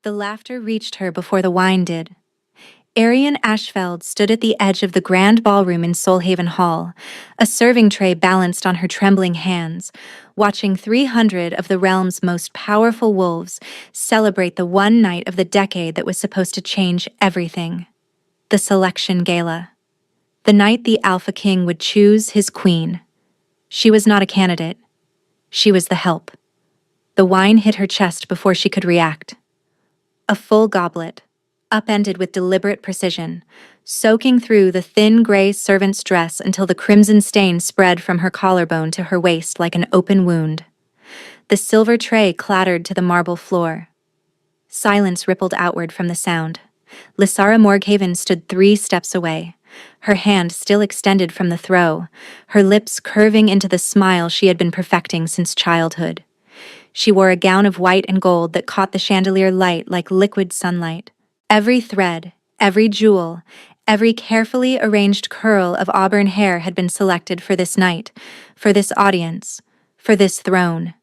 The laughter reached her before the wine did. Arian Ashfeld stood at the edge of the grand ballroom in Solhaven Hall, a serving tray balanced on her trembling hands, watching 300 of the realm's most powerful wolves celebrate the one night of the decade that was supposed to change everything. The Selection Gala. The night the Alpha King would choose his queen. She was not a candidate. She was the help. The wine hit her chest before she could react. A full goblet, upended with deliberate precision, soaking through the thin gray servant's dress until the crimson stain spread from her collarbone to her waist like an open wound. The silver tray clattered to the marble floor. Silence rippled outward from the sound. Lysara Morghaven stood 3 steps away, her hand still extended from the throw, her lips curving into the smile she had been perfecting since childhood. She wore a gown of white and gold that caught the chandelier light like liquid sunlight. Every thread, every jewel, every carefully arranged curl of auburn hair had been selected for this night, for this audience, for this throne.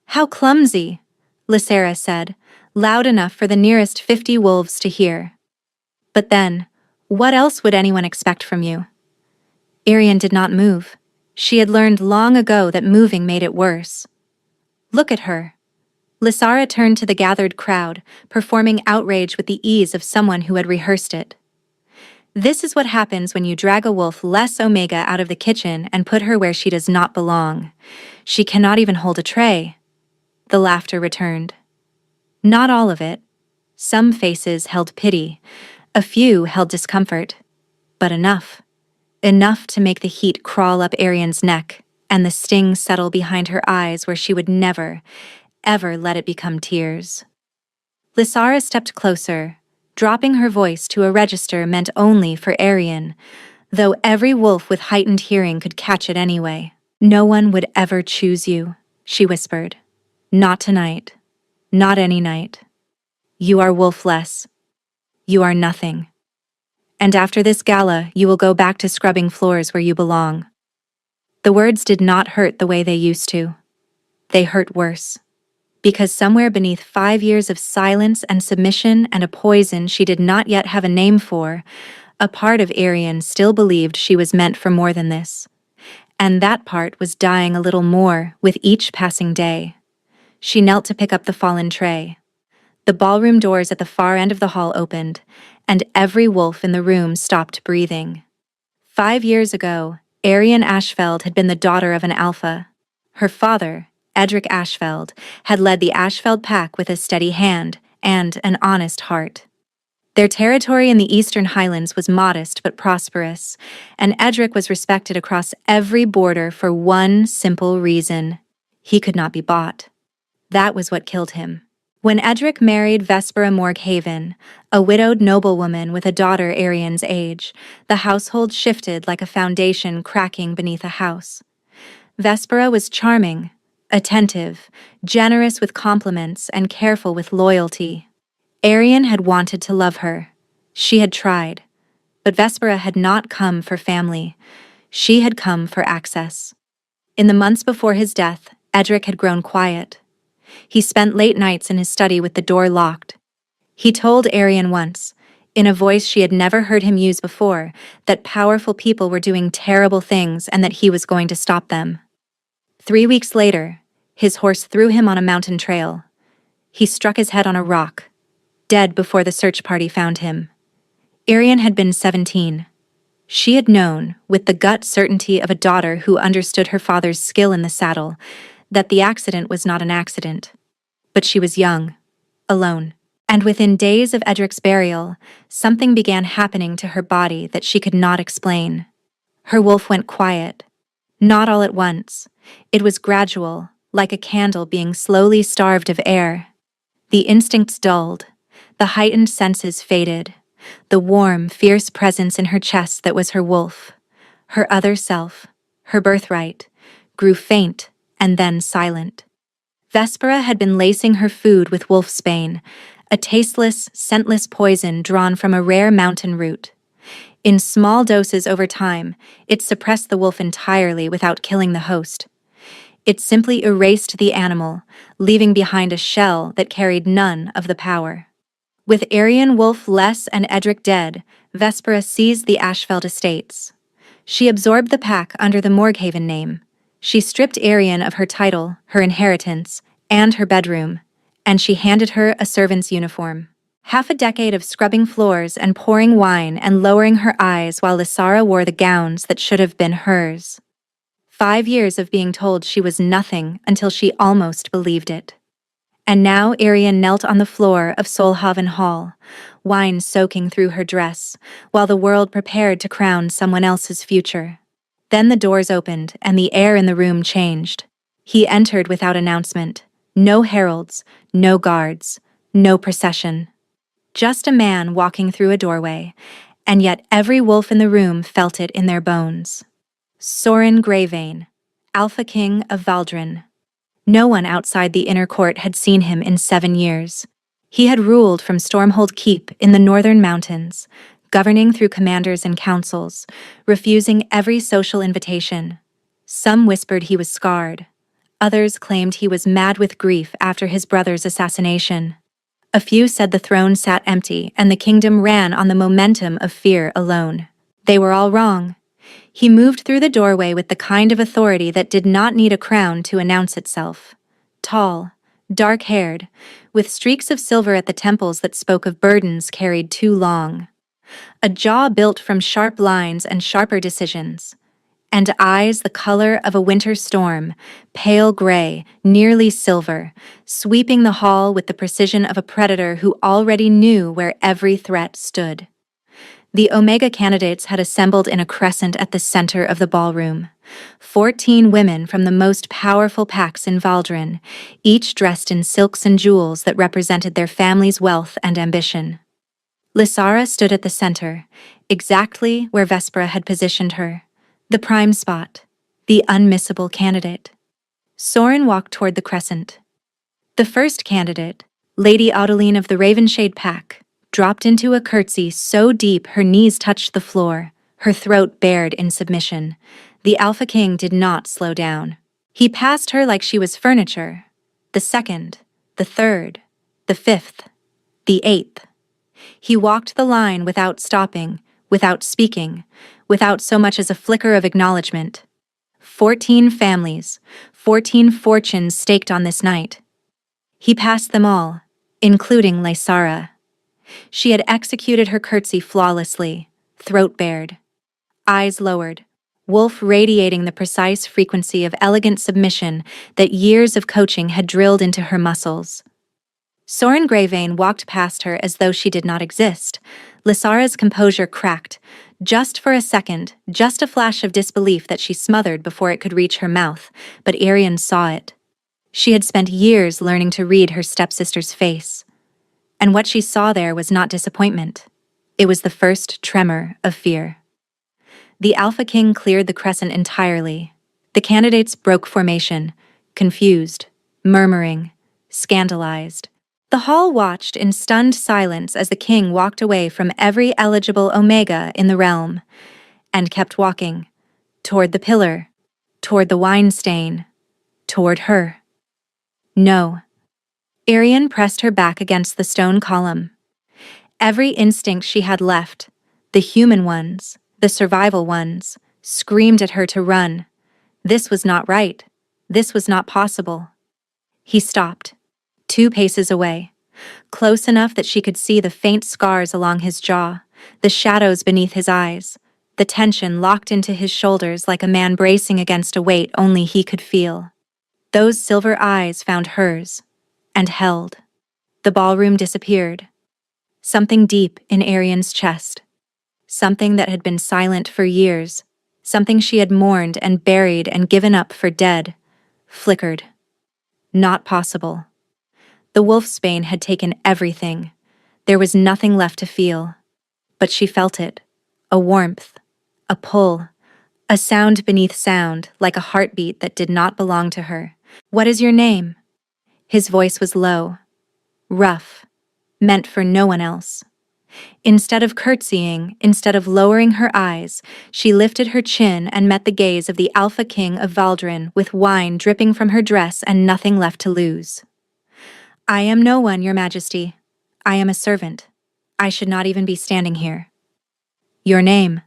"How clumsy," Lysara said, loud enough for the nearest 50 wolves to hear. "But then, what else would anyone expect from you?" Arian did not move. She had learned long ago that moving made it worse. "Look at her." Lysara turned to the gathered crowd, performing outrage with the ease of someone who had rehearsed it. "This is what happens when you drag a wolf less Omega out of the kitchen and put her where she does not belong. She cannot even hold a tray." The laughter returned. Not all of it. Some faces held pity, a few held discomfort, but enough. Enough to make the heat crawl up Arian's neck and the sting settle behind her eyes where she would never, ever let it become tears. Lysara stepped closer, dropping her voice to a register meant only for Arian, though every wolf with heightened hearing could catch it anyway. "No one would ever choose you," she whispered. "Not tonight. Not any night. You are wolfless. You are nothing. And after this gala, you will go back to scrubbing floors where you belong." The words did not hurt the way they used to. They hurt worse. Because somewhere beneath 5 years of silence and submission and a poison she did not yet have a name for, a part of Arian still believed she was meant for more than this. And that part was dying a little more with each passing day. She knelt to pick up the fallen tray. The ballroom doors at the far end of the hall opened, and every wolf in the room stopped breathing. 5 years ago, Arian Ashfeld had been the daughter of an alpha. Her father, Edric Ashfeld, had led the Ashfeld pack with a steady hand and an honest heart. Their territory in the Eastern Highlands was modest but prosperous, and Edric was respected across every border for one simple reason: he could not be bought. That was what killed him. When Edric married Vespera Morghaven, a widowed noblewoman with a daughter Arian's age, the household shifted like a foundation cracking beneath a house. Vespera was charming, attentive, generous with compliments, and careful with loyalty. Arian had wanted to love her. She had tried. But Vespera had not come for family. She had come for access. In the months before his death, Edric had grown quiet. He spent late nights in his study with the door locked. He told Arian once, in a voice she had never heard him use before, that powerful people were doing terrible things and that he was going to stop them. 3 weeks later, his horse threw him on a mountain trail. He struck his head on a rock, dead before the search party found him. Arian had been 17. She had known, with the gut certainty of a daughter who understood her father's skill in the saddle, that the accident was not an accident. But she was young, alone, and within days of Edric's burial, something began happening to her body that she could not explain. Her wolf went quiet. Not all at once. It was gradual, like a candle being slowly starved of air. The instincts dulled. The heightened senses faded. The warm, fierce presence in her chest that was her wolf, her other self, her birthright, grew faint and then silent. Vespera had been lacing her food with wolfsbane, a tasteless, scentless poison drawn from a rare mountain root. In small doses over time, it suppressed the wolf entirely without killing the host. It simply erased the animal, leaving behind a shell that carried none of the power. With Aryan Wolf Less and Edric dead, Vespera seized the Ashfeld estates. She absorbed the pack under the Morghaven name. She stripped Aryan of her title, her inheritance, and her bedroom, and she handed her a servant's uniform. Half a decade of scrubbing floors and pouring wine and lowering her eyes while Lysara wore the gowns that should have been hers. 5 years of being told she was nothing until she almost believed it. And now Aryan knelt on the floor of Solhaven Hall, wine soaking through her dress, while the world prepared to crown someone else's future. Then the doors opened and the air in the room changed. He entered without announcement. No heralds, no guards, no procession. Just a man walking through a doorway, and yet every wolf in the room felt it in their bones. Sorin Greyvein, Alpha King of Valdrin. No one outside the inner court had seen him in 7 years. He had ruled from Stormhold Keep in the northern mountains, governing through commanders and councils, refusing every social invitation. Some whispered he was scarred. Others claimed he was mad with grief after his brother's assassination. A few said the throne sat empty and the kingdom ran on the momentum of fear alone. They were all wrong. He moved through the doorway with the kind of authority that did not need a crown to announce itself. Tall, dark-haired, with streaks of silver at the temples that spoke of burdens carried too long. A jaw built from sharp lines and sharper decisions. And eyes the color of a winter storm, pale gray, nearly silver, sweeping the hall with the precision of a predator who already knew where every threat stood. The Omega candidates had assembled in a crescent at the center of the ballroom. 14 women from the most powerful packs in Valdrin, each dressed in silks and jewels that represented their family's wealth and ambition. Lysara stood at the center, exactly where Vespera had positioned her. The prime spot, the unmissable candidate. Sorin walked toward the crescent. The first candidate, Lady Audeline of the Ravenshade Pack, dropped into a curtsy so deep her knees touched the floor, her throat bared in submission. The Alpha King did not slow down. He passed her like she was furniture. The second, the third, the fifth, the eighth. He walked the line without stopping, without speaking, without so much as a flicker of acknowledgement. 14 families, 14 fortunes staked on this night. He passed them all, including Lysara. She had executed her curtsy flawlessly, throat bared, eyes lowered, wolf radiating the precise frequency of elegant submission that years of coaching had drilled into her muscles. Sorin Greyvein walked past her as though she did not exist. Lysara's composure cracked, just for a second, just a flash of disbelief that she smothered before it could reach her mouth, but Aryan saw it. She had spent years learning to read her stepsister's face. And what she saw there was not disappointment. It was the first tremor of fear. The Alpha King cleared the crescent entirely. The candidates broke formation, confused, murmuring, scandalized. The hall watched in stunned silence as the king walked away from every eligible Omega in the realm, and kept walking, toward the pillar, toward the wine stain, toward her. No. Aryan pressed her back against the stone column. Every instinct she had left, the human ones, the survival ones, screamed at her to run. This was not right. This was not possible. He stopped, 2 paces away, close enough that she could see the faint scars along his jaw, the shadows beneath his eyes, the tension locked into his shoulders like a man bracing against a weight only he could feel. Those silver eyes found hers, and held. The ballroom disappeared. Something deep in Aryan's chest. Something that had been silent for years. Something she had mourned and buried and given up for dead. Flickered. Not possible. The wolfsbane had taken everything. There was nothing left to feel. But she felt it. A warmth. A pull. A sound beneath sound, like a heartbeat that did not belong to her. "What is your name?" His voice was low, rough, meant for no one else. Instead of curtsying, instead of lowering her eyes, she lifted her chin and met the gaze of the Alpha King of Valdrin with wine dripping from her dress and nothing left to lose. "I am no one, Your Majesty. I am a servant. I should not even be standing here. Your name?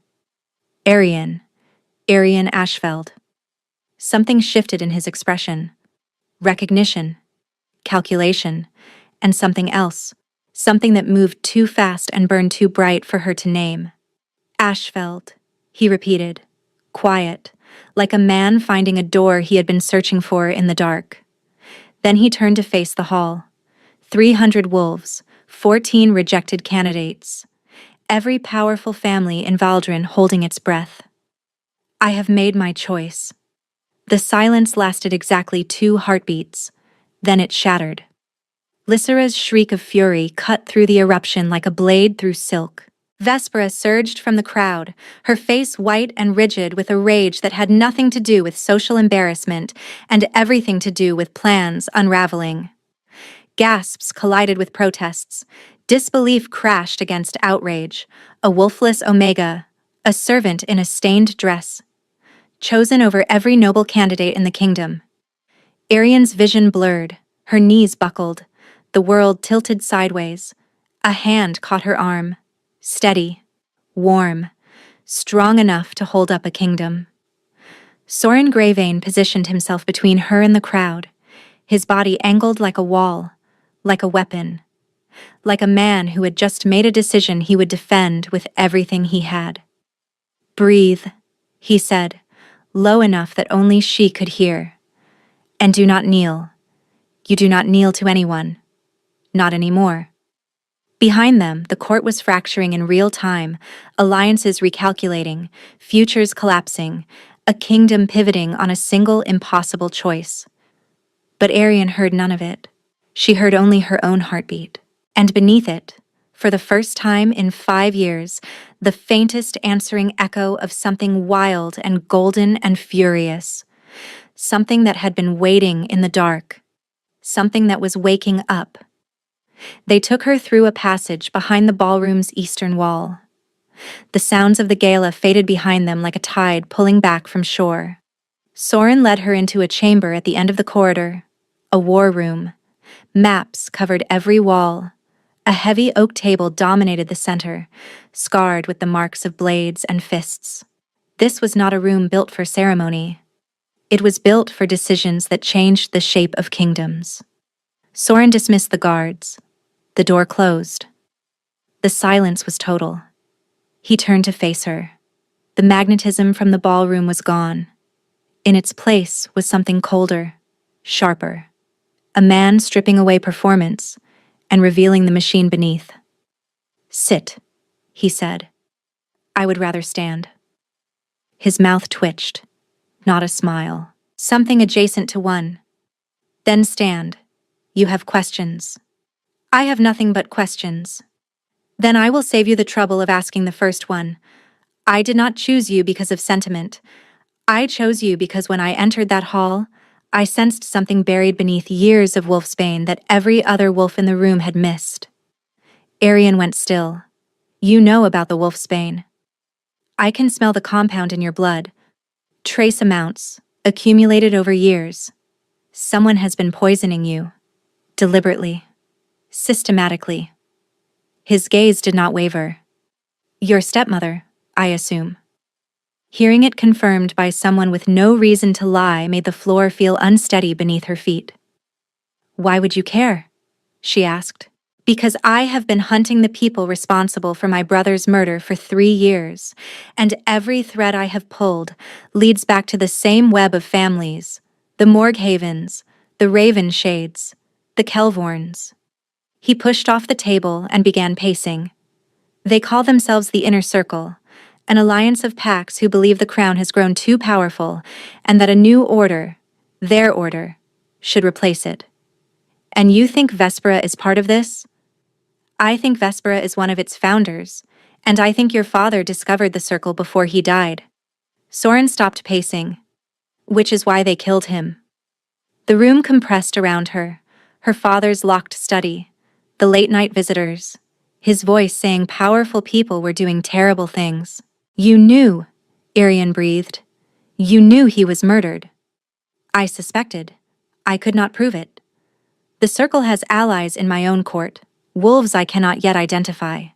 Arian. Arian Ashfeld. Something shifted in his expression. Recognition, calculation, and something else. Something that moved too fast and burned too bright for her to name. Ashfeld, he repeated, quiet, like a man finding a door he had been searching for in the dark. Then he turned to face the hall. 300 wolves, 14 rejected candidates. Every powerful family in Valdrin holding its breath. I have made my choice. The silence lasted exactly 2 heartbeats. Then it shattered. Lysera's shriek of fury cut through the eruption like a blade through silk. Vespera surged from the crowd, her face white and rigid with a rage that had nothing to do with social embarrassment and everything to do with plans unraveling. Gasps collided with protests. Disbelief crashed against outrage. A wolfless Omega, a servant in a stained dress, chosen over every noble candidate in the kingdom. Arian's vision blurred, her knees buckled, the world tilted sideways. A hand caught her arm, steady, warm, strong enough to hold up a kingdom. Soren Gravane positioned himself between her and the crowd, his body angled like a wall, like a weapon, like a man who had just made a decision he would defend with everything he had. Breathe, he said, low enough that only she could hear. And do not kneel. You do not kneel to anyone. Not anymore. Behind them, the court was fracturing in real time, alliances recalculating, futures collapsing, a kingdom pivoting on a single impossible choice. But Arian heard none of it. She heard only her own heartbeat. And beneath it, for the first time in 5 years, the faintest answering echo of something wild and golden and furious. Something that had been waiting in the dark. Something that was waking up. They took her through a passage behind the ballroom's eastern wall. The sounds of the gala faded behind them like a tide pulling back from shore. Soren led her into a chamber at the end of the corridor, a war room. Maps covered every wall. A heavy oak table dominated the center, scarred with the marks of blades and fists. This was not a room built for ceremony. It was built for decisions that changed the shape of kingdoms. Soren dismissed the guards. The door closed. The silence was total. He turned to face her. The magnetism from the ballroom was gone. In its place was something colder, sharper. A man stripping away performance and revealing the machine beneath. Sit, he said. I would rather stand. His mouth twitched, not a smile. Something adjacent to one. Then stand. You have questions. I have nothing but questions. Then I will save you the trouble of asking the first one. I did not choose you because of sentiment. I chose you because when I entered that hall, I sensed something buried beneath years of wolfsbane that every other wolf in the room had missed. Arian went still. You know about the wolfsbane. I can smell the compound in your blood. Trace amounts, accumulated over years. Someone has been poisoning you. Deliberately. Systematically. His gaze did not waver. Your stepmother, I assume. Hearing it confirmed by someone with no reason to lie made the floor feel unsteady beneath her feet. Why would you care? She asked. Because I have been hunting the people responsible for my brother's murder for 3 years, and every thread I have pulled leads back to the same web of families, the Morghavens, the Ravenshades, the Kelvorns. He pushed off the table and began pacing. They call themselves the Inner Circle, an alliance of packs who believe the crown has grown too powerful and that a new order, their order, should replace it. And you think Vespera is part of this? I think Vespera is one of its founders, and I think your father discovered the circle before he died. Soren stopped pacing, which is why they killed him. The room compressed around her, her father's locked study, the late-night visitors, his voice saying powerful people were doing terrible things. You knew, Arian breathed. You knew he was murdered. I suspected. I could not prove it. The circle has allies in my own court. Wolves I cannot yet identify.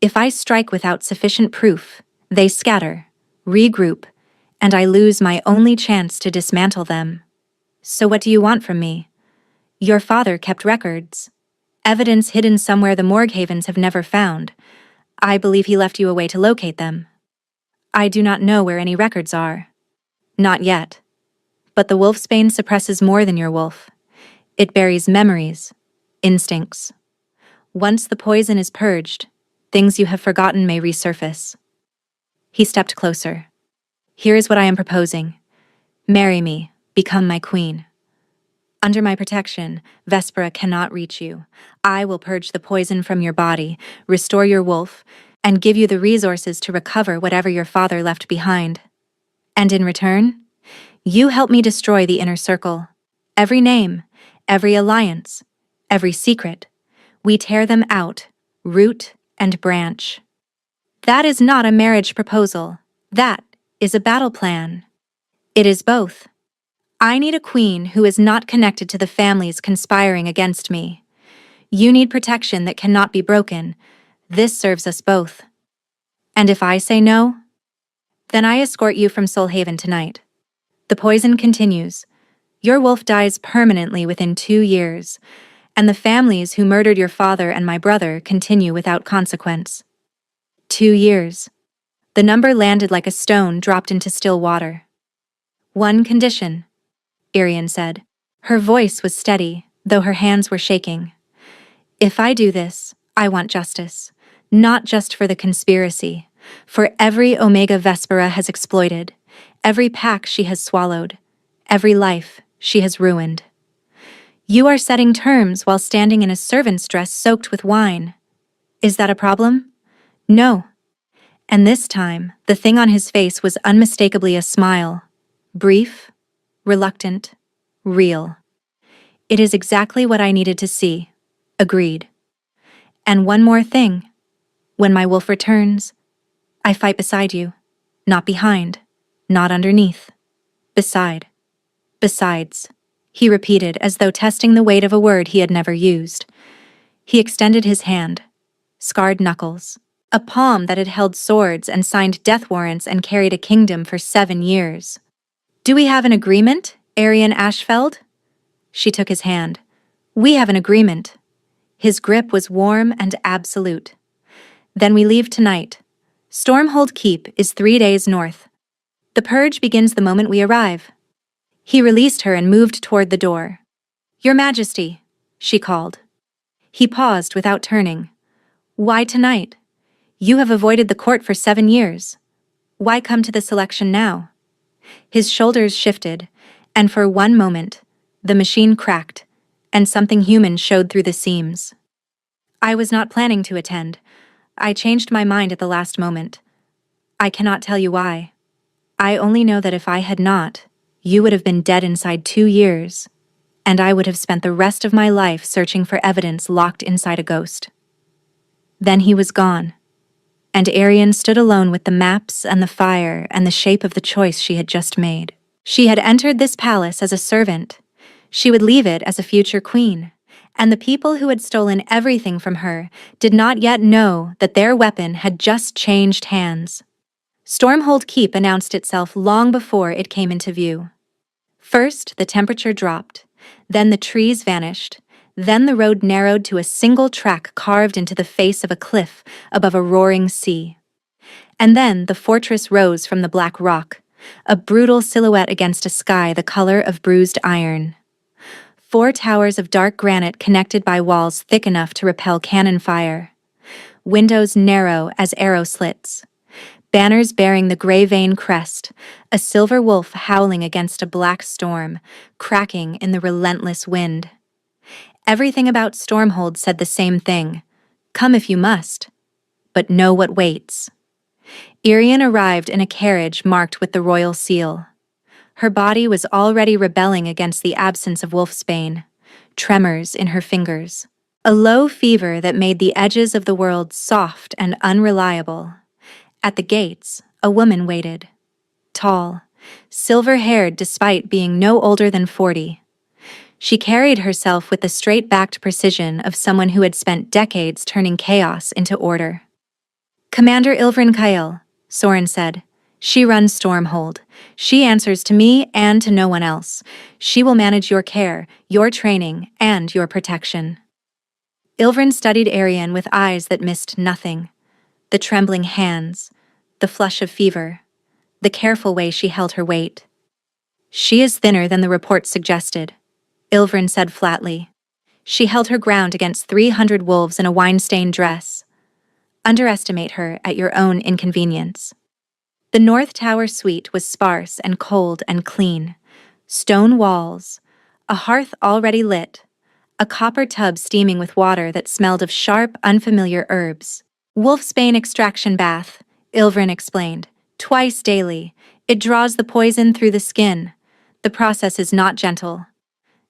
If I strike without sufficient proof, they scatter, regroup, and I lose my only chance to dismantle them. So what do you want from me? Your father kept records. Evidence hidden somewhere the Morghavens have never found. I believe he left you a way to locate them. I do not know where any records are. Not yet. But the wolfsbane suppresses more than your wolf. It buries memories, instincts. Once the poison is purged, things you have forgotten may resurface. He stepped closer. Here is what I am proposing. Marry me, become my queen. Under my protection, Vespera cannot reach you. I will purge the poison from your body, restore your wolf, and give you the resources to recover whatever your father left behind. And in return, you help me destroy the inner circle. Every name, every alliance, every secret. We tear them out, root and branch. That is not a marriage proposal. That is a battle plan. It is both. I need a queen who is not connected to the families conspiring against me. You need protection that cannot be broken. This serves us both. And if I say no, then I escort you from Soulhaven tonight. The poison continues. Your wolf dies permanently within 2 years, and the families who murdered your father and my brother continue without consequence. 2 years. The number landed like a stone dropped into still water. One condition, Irian said. Her voice was steady, though her hands were shaking. If I do this, I want justice. Not just for the conspiracy, for every Omega Vespera has exploited, every pack she has swallowed, every life she has ruined. You are setting terms while standing in a servant's dress soaked with wine. Is that a problem? No. And this time, the thing on his face was unmistakably a smile. Brief, reluctant, real. It is exactly what I needed to see. Agreed. And one more thing. When my wolf returns, I fight beside you. Not behind. Not underneath. Beside. Besides. He repeated as though testing the weight of a word he had never used. He extended his hand. Scarred knuckles. A palm that had held swords and signed death warrants and carried a kingdom for 7 years. Do we have an agreement, Arian Ashfeld? She took his hand. We have an agreement. His grip was warm and absolute. Then we leave tonight. Stormhold Keep is 3 days north. The purge begins the moment we arrive. He released her and moved toward the door. Your Majesty, she called. He paused without turning. Why tonight? You have avoided the court for 7 years. Why come to this election now? His shoulders shifted, and for one moment, the machine cracked, and something human showed through the seams. I was not planning to attend. I changed my mind at the last moment. I cannot tell you why. I only know that if I had not, you would have been dead inside 2 years, and I would have spent the rest of my life searching for evidence locked inside a ghost. Then he was gone, and Arian stood alone with the maps and the fire and the shape of the choice she had just made. She had entered this palace as a servant. She would leave it as a future queen, and the people who had stolen everything from her did not yet know that their weapon had just changed hands. Stormhold Keep announced itself long before it came into view. First, the temperature dropped, then the trees vanished, then the road narrowed to a single track carved into the face of a cliff above a roaring sea. And then the fortress rose from the black rock, a brutal silhouette against a sky the color of bruised iron. 4 towers of dark granite connected by walls thick enough to repel cannon fire. Windows narrow as arrow slits. Banners bearing the gray vein crest, a silver wolf howling against a black storm, cracking in the relentless wind. Everything about Stormhold said the same thing. Come if you must, but know what waits. Irian arrived in a carriage marked with the royal seal. Her body was already rebelling against the absence of wolfsbane, tremors in her fingers. A low fever that made the edges of the world soft and unreliable. At the gates, a woman waited. Tall, silver-haired despite being no older than 40. She carried herself with the straight-backed precision of someone who had spent decades turning chaos into order. "Commander Ilvrin Kael," Soren said. "She runs Stormhold. She answers to me and to no one else. She will manage your care, your training, and your protection." Ilvrin studied Arian with eyes that missed nothing. The trembling hands, the flush of fever, the careful way she held her weight. "She is thinner than the report suggested," Ilvrin said flatly. "She held her ground against 300 wolves in a wine-stained dress. Underestimate her at your own inconvenience." The North Tower suite was sparse and cold and clean. Stone walls, a hearth already lit, a copper tub steaming with water that smelled of sharp, unfamiliar herbs. "Wolfsbane extraction bath," Ilvrin explained. "Twice daily. It draws the poison through the skin. The process is not gentle.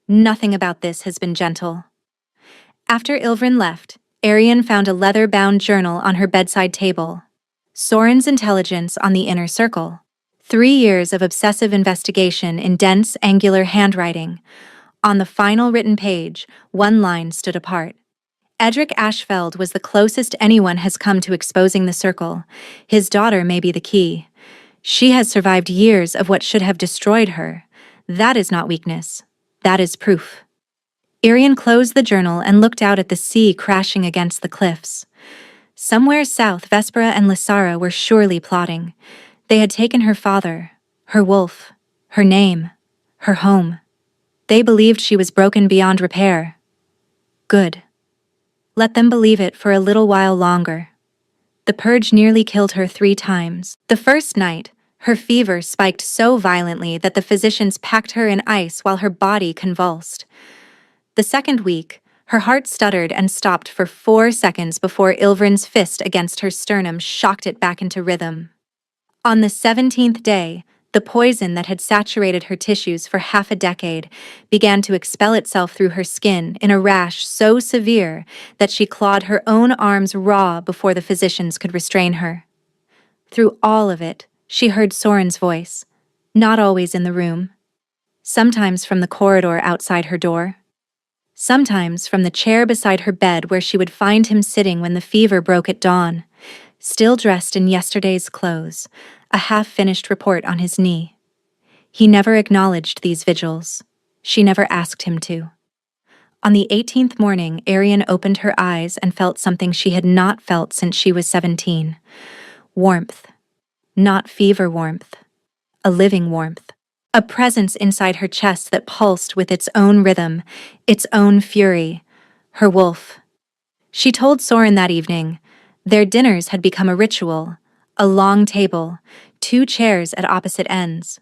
Nothing about this has been gentle." After Ilvrin left, Arian found a leather-bound journal on her bedside table. Soren's intelligence on the inner circle. 3 years of obsessive investigation in dense, angular handwriting. On the final written page, one line stood apart. "Edric Ashfeld was the closest anyone has come to exposing the circle. His daughter may be the key. She has survived years of what should have destroyed her. That is not weakness. That is proof." Arian closed the journal and looked out at the sea crashing against the cliffs. Somewhere south, Vespera and Lysara were surely plotting. They had taken her father, her wolf, her name, her home. They believed she was broken beyond repair. Good. Let them believe it for a little while longer. The purge nearly killed her 3 times. The first night, her fever spiked so violently that the physicians packed her in ice while her body convulsed. The second week, her heart stuttered and stopped for 4 seconds before Ilvrin's fist against her sternum shocked it back into rhythm. On the 17th day, the poison that had saturated her tissues for half a decade began to expel itself through her skin in a rash so severe that she clawed her own arms raw before the physicians could restrain her. Through all of it, she heard Soren's voice, not always in the room. Sometimes from the corridor outside her door. Sometimes from the chair beside her bed where she would find him sitting when the fever broke at dawn, still dressed in yesterday's clothes, a half-finished report on his knee. He never acknowledged these vigils. She never asked him to. On the 18th morning, Arian opened her eyes and felt something she had not felt since she was 17. Warmth. Not fever warmth. A living warmth. A presence inside her chest that pulsed with its own rhythm, its own fury. Her wolf. She told Soren that evening. Their dinners had become a ritual. A long table, 2 chairs at opposite ends.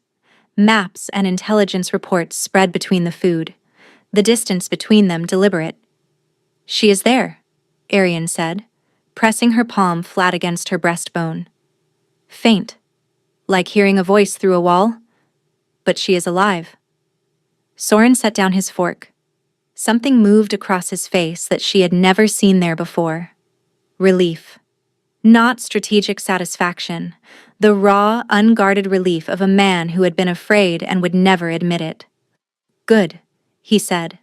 Maps and intelligence reports spread between the food. The distance between them deliberate. "She is there," Arian said, pressing her palm flat against her breastbone. "Faint. Like hearing a voice through a wall? But she is alive." Soren set down his fork. Something moved across his face that she had never seen there before. Relief. Not strategic satisfaction. The raw, unguarded relief of a man who had been afraid and would never admit it. "Good," he said.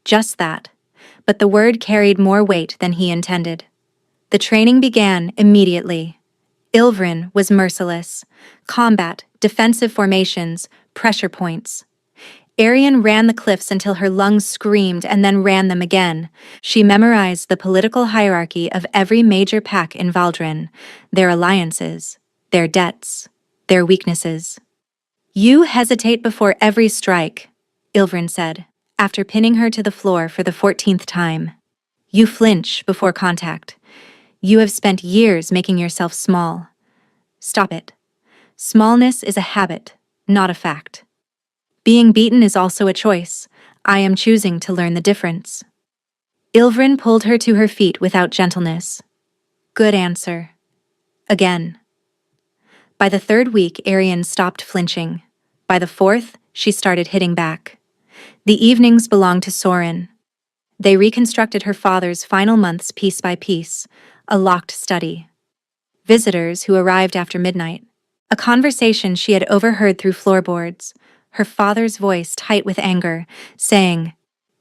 Just that. But the word carried more weight than he intended. The training began immediately. Ilvrin was merciless. Combat, defensive formations, pressure points. Arian ran the cliffs until her lungs screamed and then ran them again. She memorized the political hierarchy of every major pack in Valdrin, their alliances, their debts, their weaknesses. "You hesitate before every strike," Ilvrin said, after pinning her to the floor for the 14th time. "You flinch before contact. You have spent years making yourself small. Stop it. Smallness is a habit, not a fact. Being beaten is also a choice. I am choosing to learn the difference." Ilvrin pulled her to her feet without gentleness. "Good answer." Again. By the 3rd week, Arian stopped flinching. By the 4th, she started hitting back. The evenings belonged to Soren. They reconstructed her father's final months piece by piece, a locked study. Visitors who arrived after midnight. A conversation she had overheard through floorboards, her father's voice tight with anger, saying,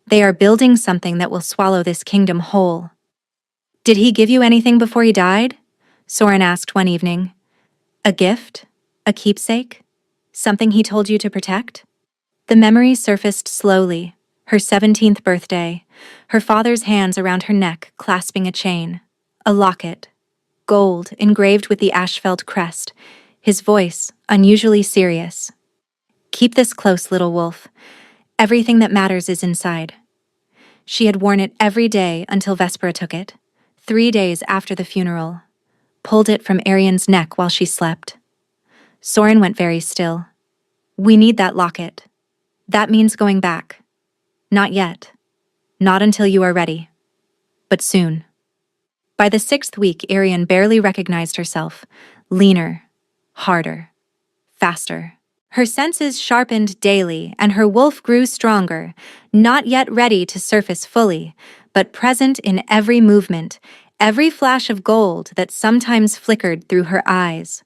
They are building something that will swallow this kingdom whole. Did he give you anything before he died? Soren asked one evening. A gift? A keepsake? Something he told you to protect? The memory surfaced slowly. Her 17th birthday, her father's hands around her neck clasping a chain. A locket. Gold, engraved with the Ashfeld crest. His voice, unusually serious. Keep this close, little wolf. Everything that matters is inside. She had worn it every day until Vespera took it, 3 days after the funeral. Pulled it from Arian's neck while she slept. Soren went very still. We need that locket. That means going back. Not yet. Not until you are ready. But soon. By the 6th week, Arian barely recognized herself. Leaner. Harder. Faster. Her senses sharpened daily, and her wolf grew stronger, not yet ready to surface fully, but present in every movement, every flash of gold that sometimes flickered through her eyes.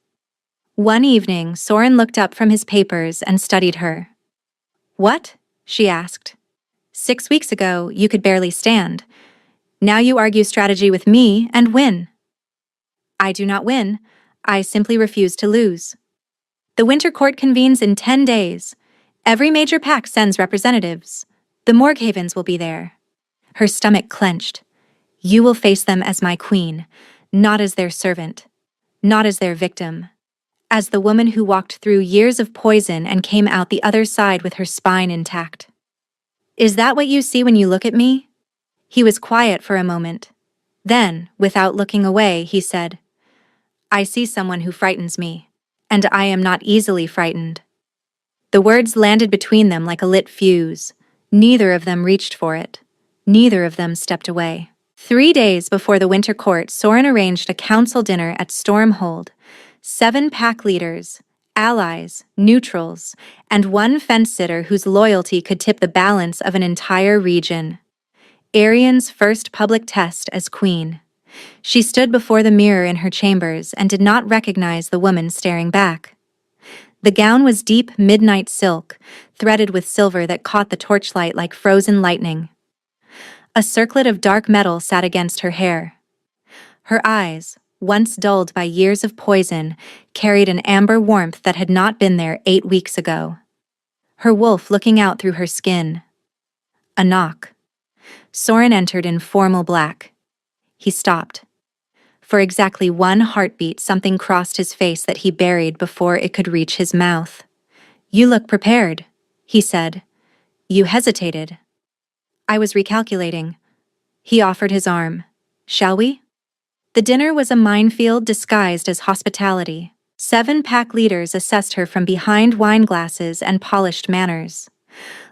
One evening, Soren looked up from his papers and studied her. What? She asked. 6 weeks ago, you could barely stand. Now you argue strategy with me and win. I do not win. I simply refuse to lose. The Winter Court convenes in 10 days. Every major pack sends representatives. The Morghavens will be there. Her stomach clenched. You will face them as my queen, not as their servant, not as their victim. As the woman who walked through years of poison and came out the other side with her spine intact. Is that what you see when you look at me? He was quiet for a moment. Then, without looking away, he said, I see someone who frightens me, and I am not easily frightened. The words landed between them like a lit fuse. Neither of them reached for it. Neither of them stepped away. 3 days before the Winter Court, Soren arranged a council dinner at Stormhold. 7 pack leaders, allies, neutrals, and 1 fence-sitter whose loyalty could tip the balance of an entire region. Arian's first public test as queen. She stood before the mirror in her chambers and did not recognize the woman staring back. The gown was deep midnight silk, threaded with silver that caught the torchlight like frozen lightning. A circlet of dark metal sat against her hair. Her eyes, once dulled by years of poison, carried an amber warmth that had not been there 8 weeks ago. Her wolf looking out through her skin. A knock. Soren entered in formal black. He stopped. For exactly 1 heartbeat, something crossed his face that he buried before it could reach his mouth. You look prepared, he said. You hesitated. I was recalculating. He offered his arm. Shall we? The dinner was a minefield disguised as hospitality. 7 pack leaders assessed her from behind wine glasses and polished manners.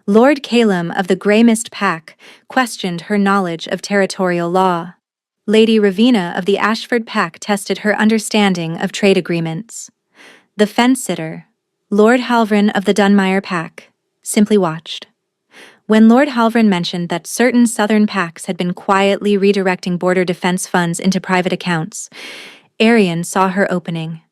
Lord Calum of the Grey Mist Pack questioned her knowledge of territorial law. Lady Ravina of the Ashford Pack tested her understanding of trade agreements. The fence-sitter, Lord Halvrin of the Dunmire Pack, simply watched. When Lord Halvrin mentioned that certain southern packs had been quietly redirecting border defense funds into private accounts, Arian saw her opening.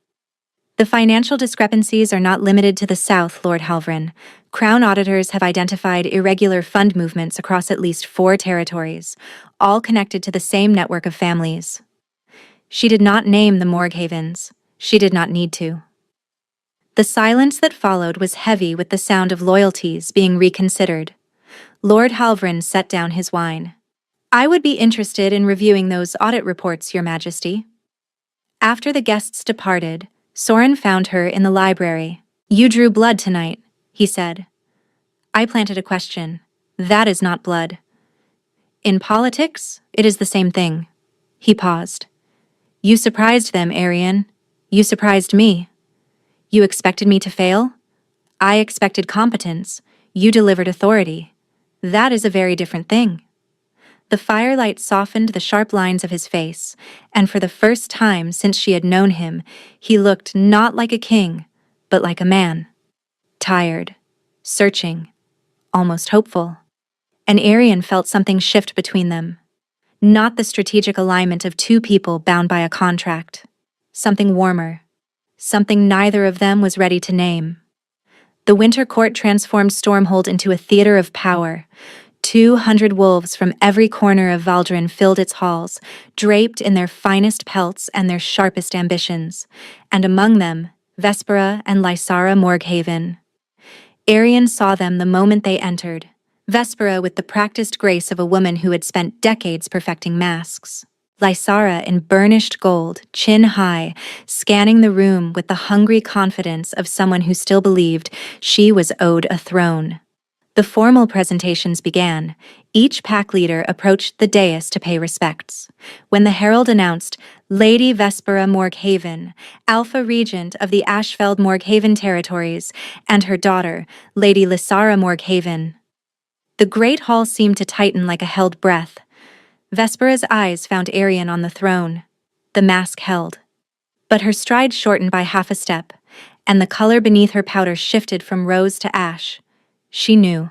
The financial discrepancies are not limited to the south, Lord Halvrin. Crown auditors have identified irregular fund movements across at least 4 territories, all connected to the same network of families. She did not name the Morghavens. She did not need to. The silence that followed was heavy with the sound of loyalties being reconsidered. Lord Halvrin set down his wine. I would be interested in reviewing those audit reports, Your Majesty. After the guests departed, Soren found her in the library. You drew blood tonight, he said. I planted a question. That is not blood. In politics, it is the same thing. He paused. You surprised them, Arian. You surprised me. You expected me to fail? I expected competence. You delivered authority. That is a very different thing. The firelight softened the sharp lines of his face, and for the first time since she had known him, he looked not like a king, but like a man. Tired, searching, almost hopeful. And Arian felt something shift between them. Not the strategic alignment of 2 people bound by a contract. Something warmer. Something neither of them was ready to name. The Winter Court transformed Stormhold into a theater of power. 200 wolves from every corner of Valdrin filled its halls, draped in their finest pelts and their sharpest ambitions, and among them, Vespera and Lysara Morghaven. Arian saw them the moment they entered, Vespera with the practiced grace of a woman who had spent decades perfecting masks. Lysara in burnished gold, chin high, scanning the room with the hungry confidence of someone who still believed she was owed a throne. The formal presentations began. Each pack leader approached the dais to pay respects. When the herald announced, Lady Vespera Morghaven, Alpha Regent of the Ashfeld Morghaven territories, and her daughter, Lady Lysara Morghaven. The great hall seemed to tighten like a held breath. Vespera's eyes found Arian on the throne. The mask held. But her stride shortened by half a step, and the color beneath her powder shifted from rose to ash. She knew.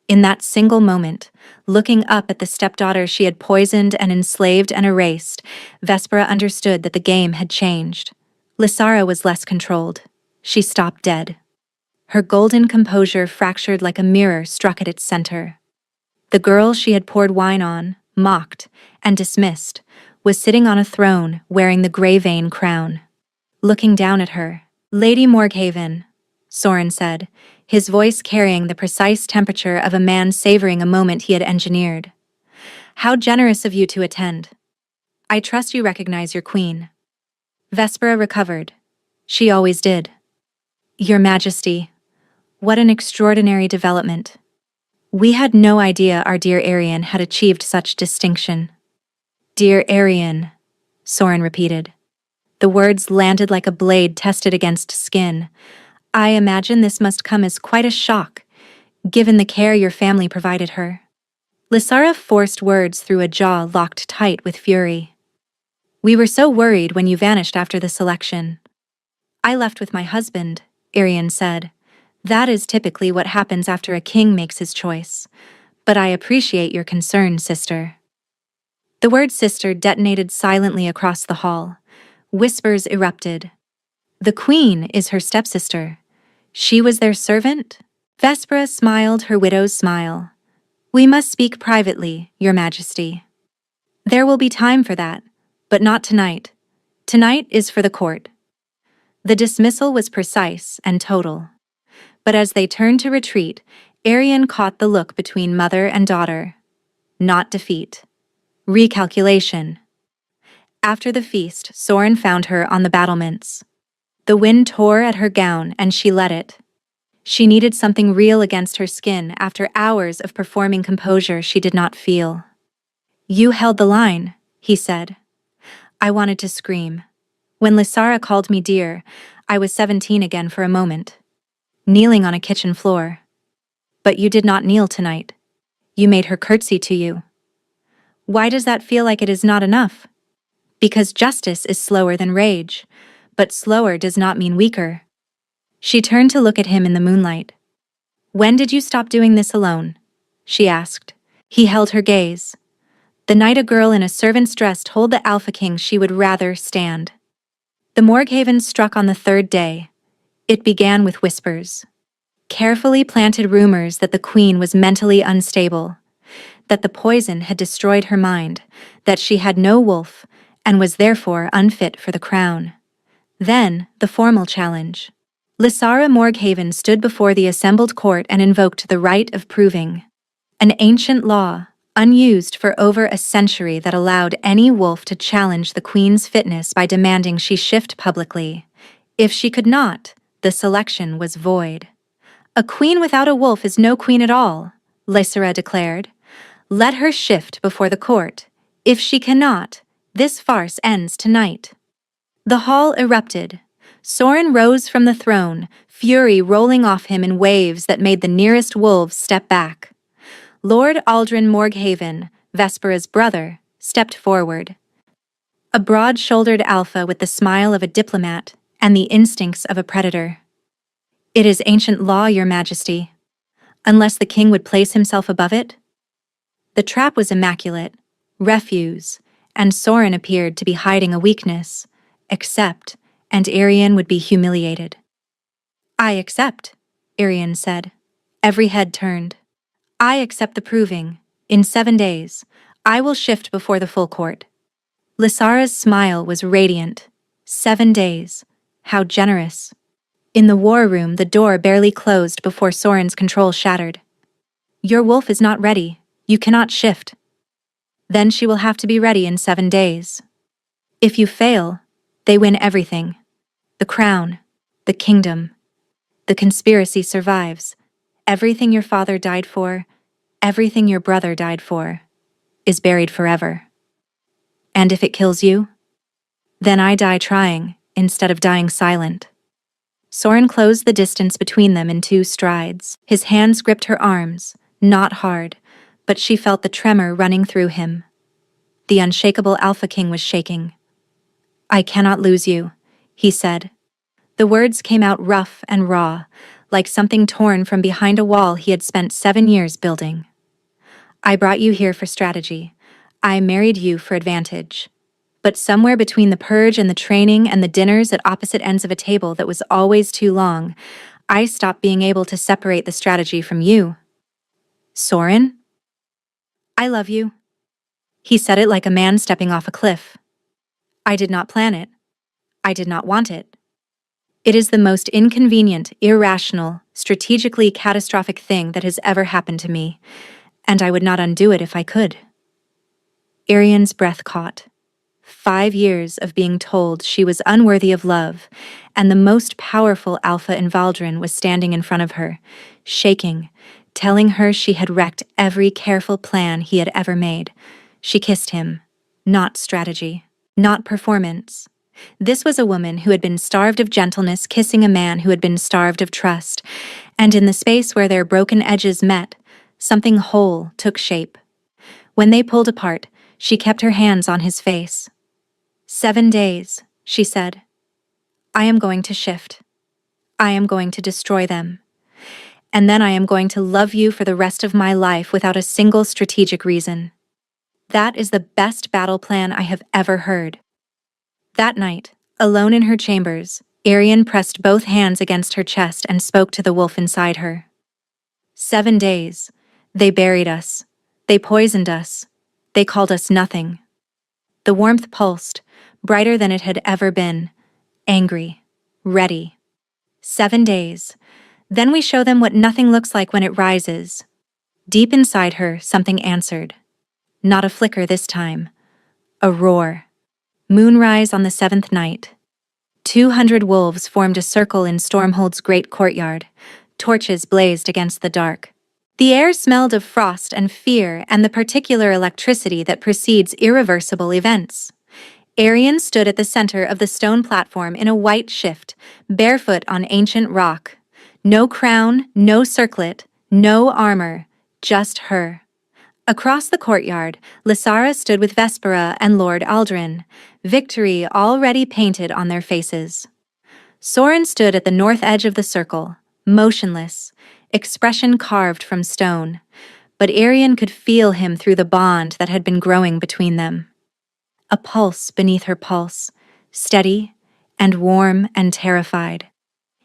In that single moment, looking up at the stepdaughter she had poisoned and enslaved and erased, Vespera understood that the game had changed. Lysara was less controlled. She stopped dead. Her golden composure fractured like a mirror struck at its center. The girl she had poured wine on, mocked, and dismissed, was sitting on a throne wearing the gray vein crown. Looking down at her, Lady Morghaven, Soren said, his voice carrying the precise temperature of a man savoring a moment he had engineered. How generous of you to attend. I trust you recognize your queen. Vespera recovered. She always did. Your Majesty, what an extraordinary development. We had no idea our dear Arian had achieved such distinction. Dear Arian, Soren repeated. The words landed like a blade tested against skin. I imagine this must come as quite a shock, given the care your family provided her. Lysara forced words through a jaw locked tight with fury. We were so worried when you vanished after the selection. I left with my husband, Arian said. That is typically what happens after a king makes his choice. But I appreciate your concern, sister. The word sister detonated silently across the hall. Whispers erupted. The queen is her stepsister. She was their servant? Vespera smiled her widow's smile. We must speak privately, your Majesty. There will be time for that, but not tonight. Tonight is for the court. The dismissal was precise and total. But as they turned to retreat, Arian caught the look between mother and daughter. Not defeat. Recalculation. After the feast, Soren found her on the battlements. The wind tore at her gown and she let it. She needed something real against her skin after hours of performing composure she did not feel. You held the line, he said. I wanted to scream. When Lysara called me dear, I was 17 again for a moment. Kneeling on a kitchen floor. But you did not kneel tonight. You made her curtsy to you. Why does that feel like it is not enough? Because justice is slower than rage, but slower does not mean weaker. She turned to look at him in the moonlight. When did you stop doing this alone? She asked. He held her gaze. The night a girl in a servant's dress told the Alpha King she would rather stand. The Morghaven struck on the third day. It began with whispers. Carefully planted rumors that the queen was mentally unstable, that the poison had destroyed her mind, that she had no wolf, and was therefore unfit for the crown. Then, the formal challenge. Lysara Morghaven stood before the assembled court and invoked the right of proving. An ancient law, unused for over a century, that allowed any wolf to challenge the queen's fitness by demanding she shift publicly. If she could not, the selection was void. A queen without a wolf is no queen at all, Lysara declared. Let her shift before the court. If she cannot, this farce ends tonight. The hall erupted. Soren rose from the throne, fury rolling off him in waves that made the nearest wolves step back. Lord Aldrin Morghaven, Vespera's brother, stepped forward. A broad-shouldered alpha with the smile of a diplomat and the instincts of a predator. It is ancient law, your Majesty. Unless the king would place himself above it? The trap was immaculate, refuse, and Soren appeared to be hiding a weakness. Accept, and Arian would be humiliated. I accept, Arian said. Every head turned. I accept the proving. In 7 days, I will shift before the full court. Lysara's smile was radiant. 7 days. How generous. In the war room, the door barely closed before Soren's control shattered. Your wolf is not ready. You cannot shift. Then she will have to be ready in 7 days. If you fail, they win everything. The crown, the kingdom. The conspiracy survives. Everything your father died for, everything your brother died for, is buried forever. And if it kills you, then I die trying instead of dying silent. Soren closed the distance between them in 2 strides. His hands gripped her arms, not hard, but she felt the tremor running through him. The unshakable Alpha King was shaking. I cannot lose you, he said. The words came out rough and raw, like something torn from behind a wall he had spent 7 years building. I brought you here for strategy. I married you for advantage. But somewhere between the purge and the training and the dinners at opposite ends of a table that was always too long, I stopped being able to separate the strategy from you. Soren? I love you. He said it like a man stepping off a cliff. I did not plan it. I did not want it. It is the most inconvenient, irrational, strategically catastrophic thing that has ever happened to me, and I would not undo it if I could. Arian's breath caught. 5 years of being told she was unworthy of love, and the most powerful alpha in Valdrin was standing in front of her, shaking, telling her she had wrecked every careful plan he had ever made. She kissed him. Not strategy. Not performance. This was a woman who had been starved of gentleness kissing a man who had been starved of trust, and in the space where their broken edges met, something whole took shape. When they pulled apart, she kept her hands on his face. 7 days, she said. I am going to shift. I am going to destroy them. And then I am going to love you for the rest of my life without a single strategic reason. That is the best battle plan I have ever heard. That night, alone in her chambers, Arian pressed both hands against her chest and spoke to the wolf inside her. 7 days. They buried us. They poisoned us. They called us nothing. The warmth pulsed, brighter than it had ever been. Angry. Ready. 7 days. Then we show them what nothing looks like when it rises. Deep inside her, something answered. Not a flicker this time. A roar. Moonrise on the 7th night. 200 wolves formed a circle in Stormhold's great courtyard. Torches blazed against the dark. The air smelled of frost and fear and the particular electricity that precedes irreversible events. Arian stood at the center of the stone platform in a white shift, barefoot on ancient rock. No crown, no circlet, no armor, just her. Across the courtyard, Lysara stood with Vespera and Lord Aldrin, victory already painted on their faces. Soren stood at the north edge of the circle, motionless, expression carved from stone, but Arian could feel him through the bond that had been growing between them. A pulse beneath her pulse, steady and warm and terrified.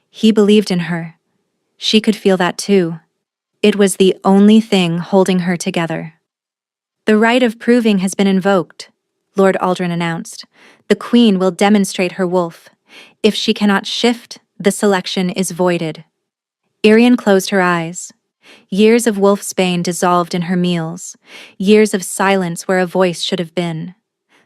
He believed in her. She could feel that too. It was the only thing holding her together. The right of proving has been invoked, Lord Aldrin announced. The Queen will demonstrate her wolf. If she cannot shift, the selection is voided. Arian closed her eyes. Years of wolfsbane dissolved in her meals. Years of silence where a voice should have been.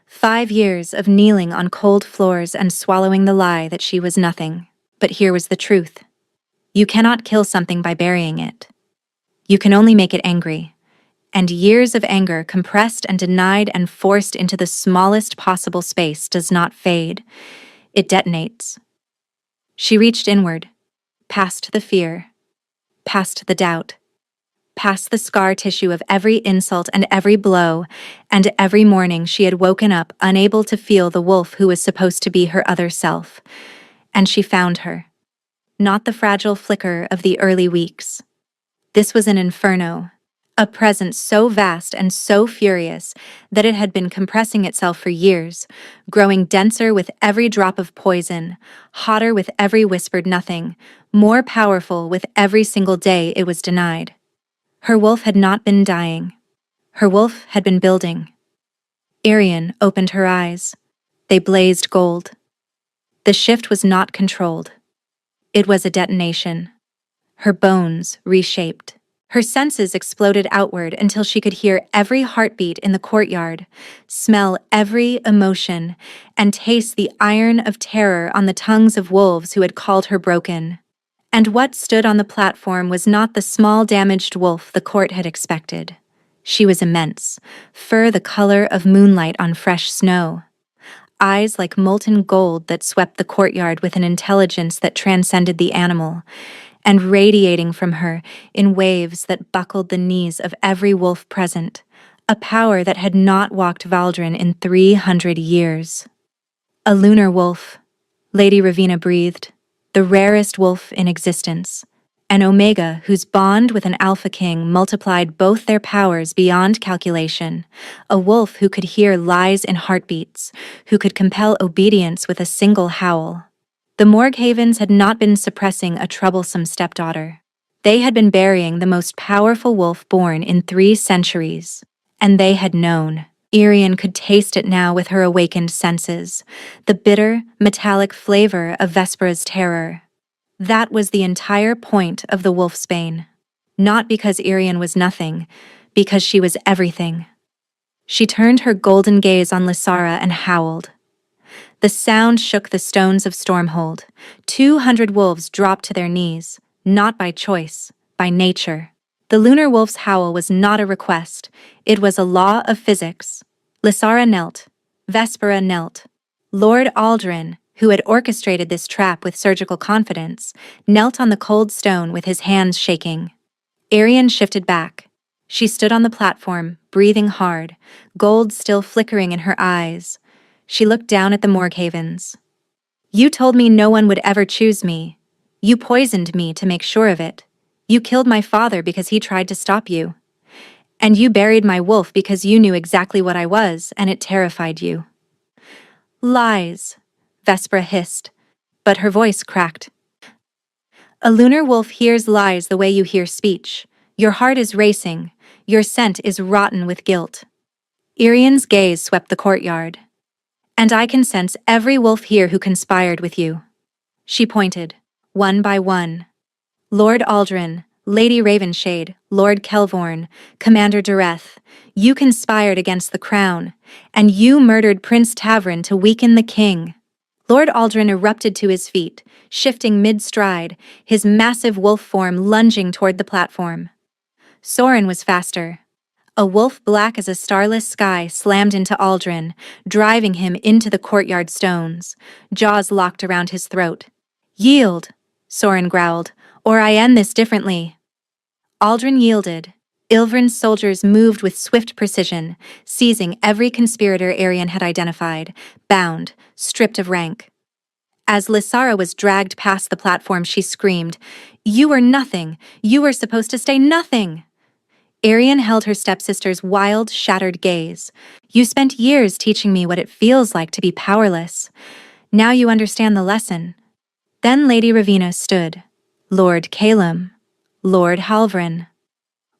5 years of kneeling on cold floors and swallowing the lie that she was nothing. But here was the truth. You cannot kill something by burying it. You can only make it angry. And years of anger compressed and denied and forced into the smallest possible space does not fade. It detonates. She reached inward, past the fear, past the doubt, past the scar tissue of every insult and every blow, and every morning she had woken up unable to feel the wolf who was supposed to be her other self. And she found her. Not the fragile flicker of the early weeks. This was an inferno, a presence so vast and so furious that it had been compressing itself for years, growing denser with every drop of poison, hotter with every whispered nothing, more powerful with every single day it was denied. Her wolf had not been dying. Her wolf had been building. Arian opened her eyes. They blazed gold. The shift was not controlled. It was a detonation. Her bones reshaped. Her senses exploded outward until she could hear every heartbeat in the courtyard, smell every emotion, and taste the iron of terror on the tongues of wolves who had called her broken. And what stood on the platform was not the small damaged wolf the court had expected. She was immense, fur the color of moonlight on fresh snow, eyes like molten gold that swept the courtyard with an intelligence that transcended the animal, and radiating from her in waves that buckled the knees of every wolf present, a power that had not walked Valdrin in 300 years. A lunar wolf, Lady Ravina breathed, the rarest wolf in existence, an omega whose bond with an alpha king multiplied both their powers beyond calculation, a wolf who could hear lies in heartbeats, who could compel obedience with a single howl. The Morghavens had not been suppressing a troublesome stepdaughter. They had been burying the most powerful wolf born in 3 centuries. And they had known. Arian could taste it now with her awakened senses, the bitter, metallic flavor of Vespera's terror. That was the entire point of the wolfsbane. Not because Arian was nothing, because she was everything. She turned her golden gaze on Lysara and howled. The sound shook the stones of Stormhold. 200 wolves dropped to their knees, not by choice, by nature. The lunar wolf's howl was not a request, it was a law of physics. Lysara knelt. Vespera knelt. Lord Aldrin, who had orchestrated this trap with surgical confidence, knelt on the cold stone with his hands shaking. Arian shifted back. She stood on the platform, breathing hard, gold still flickering in her eyes. She looked down at the Morghavens. You told me no one would ever choose me. You poisoned me to make sure of it. You killed my father because he tried to stop you. And you buried my wolf because you knew exactly what I was, and it terrified you. Lies, Vespera hissed, but her voice cracked. A lunar wolf hears lies the way you hear speech. Your heart is racing. Your scent is rotten with guilt. Arian's gaze swept the courtyard. And I can sense every wolf here who conspired with you. She pointed, one by one. Lord Aldrin, Lady Ravenshade, Lord Kelvorn, Commander Dureth, you conspired against the crown, and you murdered Prince Tavrin to weaken the king. Lord Aldrin erupted to his feet, shifting mid-stride, his massive wolf form lunging toward the platform. Soren was faster. A wolf black as a starless sky slammed into Aldrin, driving him into the courtyard stones, jaws locked around his throat. Yield, Soren growled, or I end this differently. Aldrin yielded. Ilvrin's soldiers moved with swift precision, seizing every conspirator Arian had identified, bound, stripped of rank. As Lysara was dragged past the platform, she screamed, You were nothing! You were supposed to stay nothing! Arian held her stepsister's wild, shattered gaze. You spent years teaching me what it feels like to be powerless. Now you understand the lesson. Then Lady Ravina stood. Lord Calum. Lord Halvrin.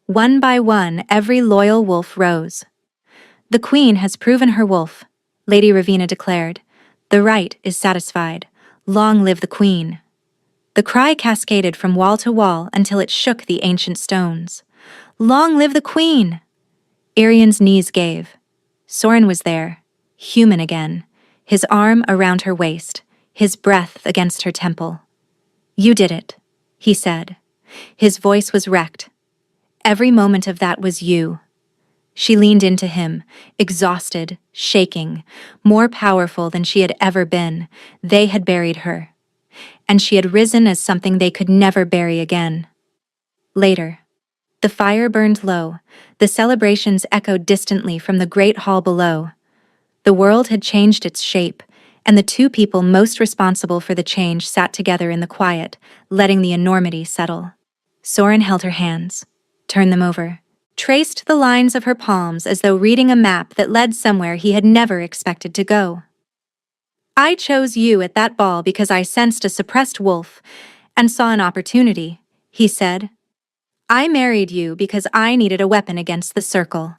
One by one, every loyal wolf rose. The queen has proven her wolf, Lady Ravina declared. The right is satisfied. Long live the queen. The cry cascaded from wall to wall until it shook the ancient stones. Long live the queen! Arian's knees gave. Soren was there, human again, his arm around her waist, his breath against her temple. You did it, he said. His voice was wrecked. Every moment of that was you. She leaned into him, exhausted, shaking, more powerful than she had ever been. They had buried her. And she had risen as something they could never bury again. Later. The fire burned low. The celebrations echoed distantly from the great hall below. The world had changed its shape, and the 2 people most responsible for the change sat together in the quiet, letting the enormity settle. Soren held her hands, turned them over, traced the lines of her palms as though reading a map that led somewhere he had never expected to go. I chose you at that ball because I sensed a suppressed wolf and saw an opportunity, he said. I married you because I needed a weapon against the circle."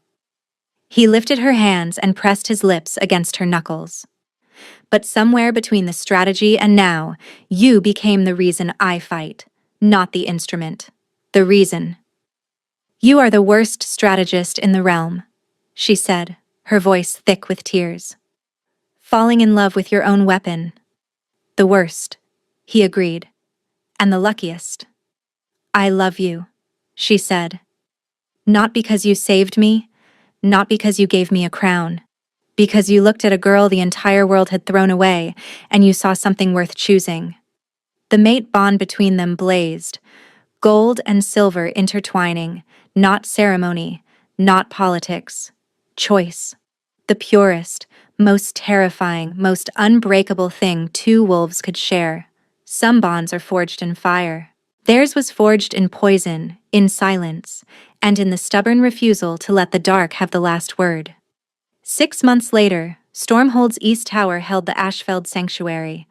He lifted her hands and pressed his lips against her knuckles. "But somewhere between the strategy and now, you became the reason I fight, not the instrument. The reason." "You are the worst strategist in the realm," she said, her voice thick with tears. "Falling in love with your own weapon." "The worst," he agreed. "And the luckiest." "I love you," she said. "Not because you saved me, not because you gave me a crown. Because you looked at a girl the entire world had thrown away, and you saw something worth choosing." The mate bond between them blazed, gold and silver intertwining, not ceremony, not politics. Choice. The purest, most terrifying, most unbreakable thing two wolves could share. Some bonds are forged in fire. Theirs was forged in poison, in silence, and in the stubborn refusal to let the dark have the last word. 6 months later, Stormhold's East Tower held the Ashfeld Sanctuary,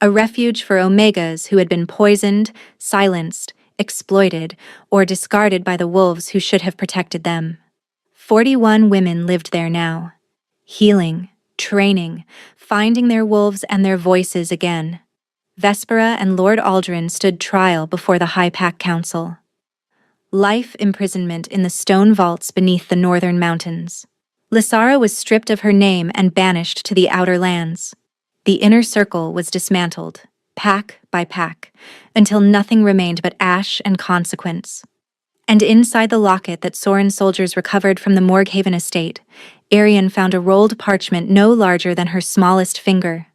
a refuge for Omegas who had been poisoned, silenced, exploited, or discarded by the wolves who should have protected them. 41 women lived there now, healing, training, finding their wolves and their voices again. Vespera and Lord Aldrin stood trial before the High Pack Council. Life imprisonment in the stone vaults beneath the northern mountains. Lysara was stripped of her name and banished to the outer lands. The inner circle was dismantled, pack by pack, until nothing remained but ash and consequence. And inside the locket that Soren soldiers recovered from the Morghaven estate, Arian found a rolled parchment no larger than her smallest finger.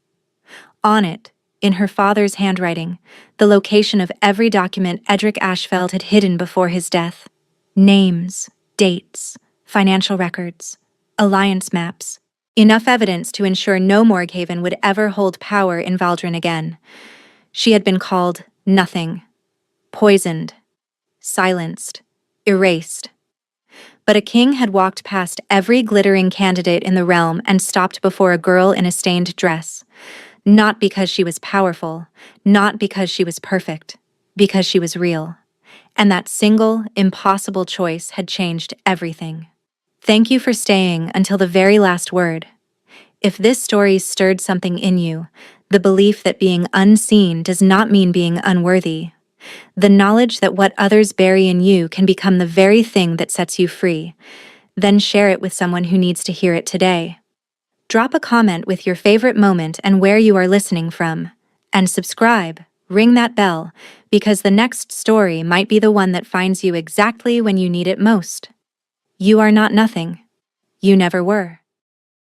On it, in her father's handwriting, the location of every document Edric Ashfeld had hidden before his death. Names, dates, financial records, alliance maps. Enough evidence to ensure no Morghaven would ever hold power in Valdrin again. She had been called nothing, poisoned, silenced, erased. But a king had walked past every glittering candidate in the realm and stopped before a girl in a stained dress. Not because she was powerful, not because she was perfect, because she was real. And that single, impossible choice had changed everything. Thank you for staying until the very last word. If this story stirred something in you, the belief that being unseen does not mean being unworthy, the knowledge that what others bury in you can become the very thing that sets you free, then share it with someone who needs to hear it today. Drop a comment with your favorite moment and where you are listening from. And subscribe, ring that bell, because the next story might be the one that finds you exactly when you need it most. You are not nothing. You never were.